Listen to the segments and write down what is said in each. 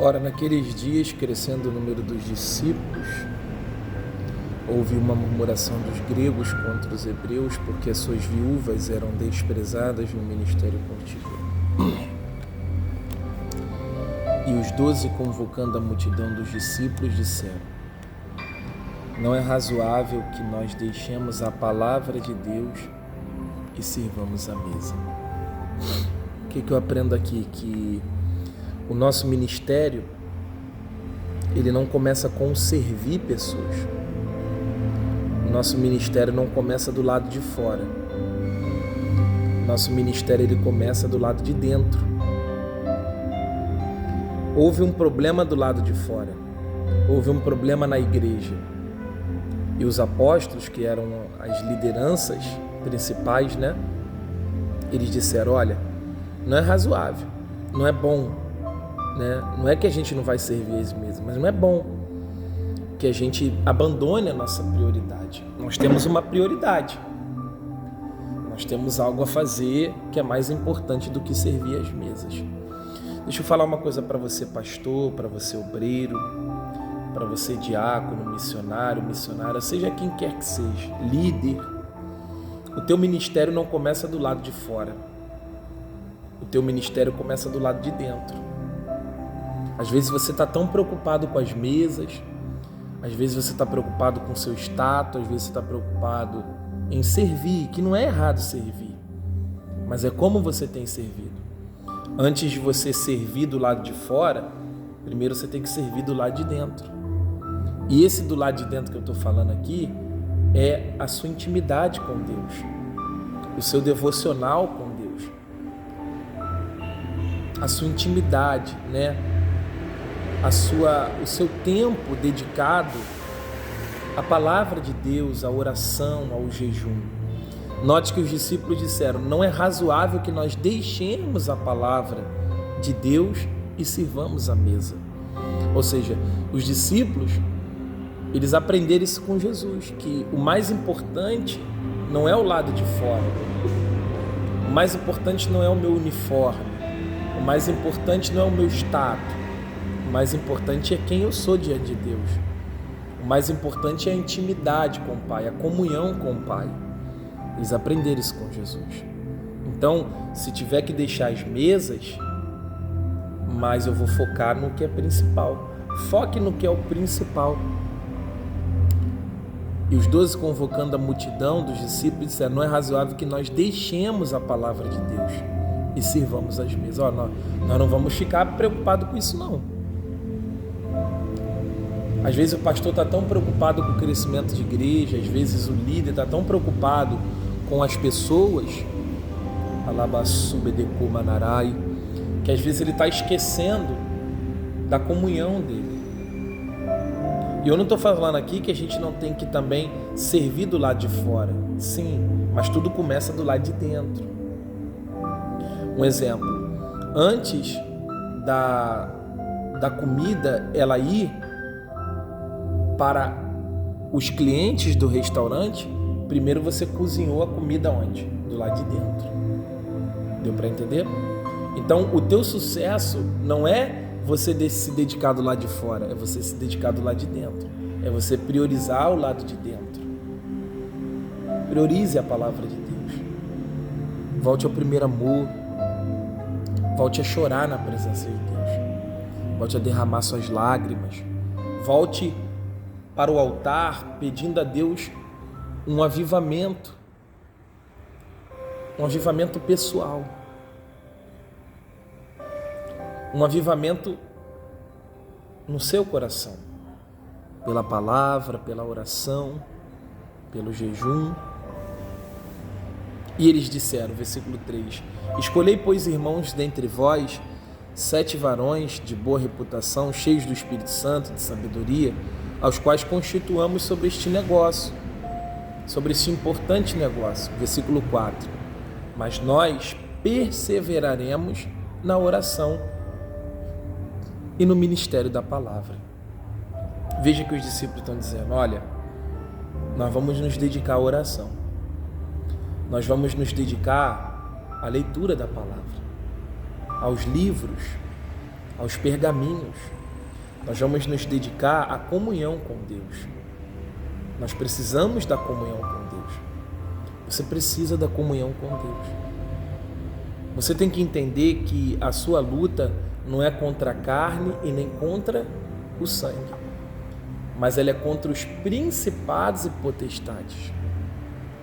Ora, naqueles dias, crescendo o número dos discípulos, houve uma murmuração dos gregos contra os hebreus, porque as suas viúvas eram desprezadas no ministério contínuo. E os 12, convocando a multidão dos discípulos, disseram: não é razoável que nós deixemos a palavra de Deus e sirvamos a mesa. O que eu aprendo aqui? Que o nosso ministério, ele não começa com servir pessoas. O nosso ministério não começa do lado de fora. O nosso ministério, ele começa do lado de dentro. Houve um problema do lado de fora. Houve um problema na igreja. E os apóstolos, que eram as lideranças principais, né? Eles disseram: olha, não é razoável, não é bom, né? Não é que a gente não vai servir as mesas, mas não é bom que a gente abandone a nossa prioridade. Nós temos uma prioridade. Nós temos algo a fazer que é mais importante do que servir as mesas. Deixa eu falar uma coisa para você, pastor, para você, obreiro, para você, diácono, missionário, missionária, seja quem quer que seja, líder. O teu ministério não começa do lado de fora. O teu ministério começa do lado de dentro. Às vezes você está tão preocupado com as mesas, às vezes você está preocupado com o seu status, às vezes você está preocupado em servir, que não é errado servir, mas é como você tem servido. Antes de você servir do lado de fora, primeiro você tem que servir do lado de dentro. E esse do lado de dentro que eu estou falando aqui é a sua intimidade com Deus, o seu devocional com Deus, a sua intimidade, né? O seu tempo dedicado à palavra de Deus, à oração, ao jejum. Note que os discípulos disseram: não é razoável que nós deixemos a palavra de Deus e sirvamos a mesa. Ou seja, os discípulos, eles aprenderam isso com Jesus, que o mais importante não é o lado de fora, o mais importante não é o meu uniforme, o mais importante não é o meu status, o mais importante é quem eu sou diante de Deus, o mais importante é a intimidade com o Pai, a comunhão com o Pai. Eles aprenderam isso com Jesus. Então, se tiver que deixar as mesas, mas eu vou focar no que é principal. Foque no que é o principal. E os 12, convocando a multidão dos discípulos, disseram: não é razoável que nós deixemos a palavra de Deus e sirvamos as mesas. Nós não vamos ficar preocupados com isso, não. Às vezes o pastor está tão preocupado com o crescimento de igreja, às vezes o líder está tão preocupado com as pessoas, que às vezes ele está esquecendo da comunhão dele. E eu não estou falando aqui que a gente não tem que também servir do lado de fora. Sim, mas tudo começa do lado de dentro. Um exemplo: antes da comida ela ir para os clientes do restaurante, primeiro você cozinhou a comida onde? Do lado de dentro. Deu para entender? Então, o teu sucesso não é você se dedicar do lado de fora, é você se dedicar do lado de dentro. É você priorizar o lado de dentro. Priorize a palavra de Deus. Volte ao primeiro amor. Volte a chorar na presença de Deus. Volte a derramar suas lágrimas. Volte para o altar pedindo a Deus um avivamento pessoal, um avivamento no seu coração, pela palavra, pela oração, pelo jejum. E eles disseram, versículo 3: escolhei, pois, irmãos, dentre vós 7 varões de boa reputação, cheios do Espírito Santo, de sabedoria, aos quais constituamos sobre este negócio, sobre este importante negócio. Versículo 4: mas nós perseveraremos na oração e no ministério da palavra. Veja que os discípulos estão dizendo: olha, nós vamos nos dedicar à oração, nós vamos nos dedicar à leitura da palavra, aos livros, aos pergaminhos. Nós vamos nos dedicar à comunhão com Deus. Nós precisamos da comunhão com Deus. Você precisa da comunhão com Deus. Você tem que entender que a sua luta não é contra a carne e nem contra o sangue, mas ela é contra os principados e potestades.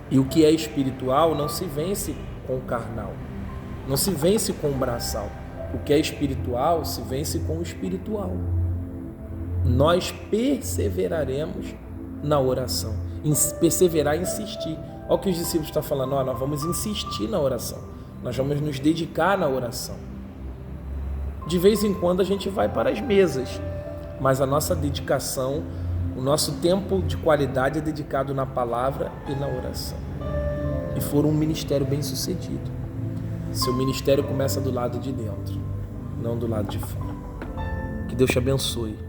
E o que é espiritual não se vence com o carnal, não se vence com o braçal. O que é espiritual se vence com o espiritual. Nós perseveraremos na oração. Perseverar e insistir. Olha o que os discípulos estão falando. Nós vamos insistir na oração. Nós vamos nos dedicar na oração. De vez em quando a gente vai para as mesas, mas a nossa dedicação, o nosso tempo de qualidade é dedicado na palavra e na oração. E for um ministério bem sucedido. Seu ministério começa do lado de dentro, não do lado de fora. Que Deus te abençoe.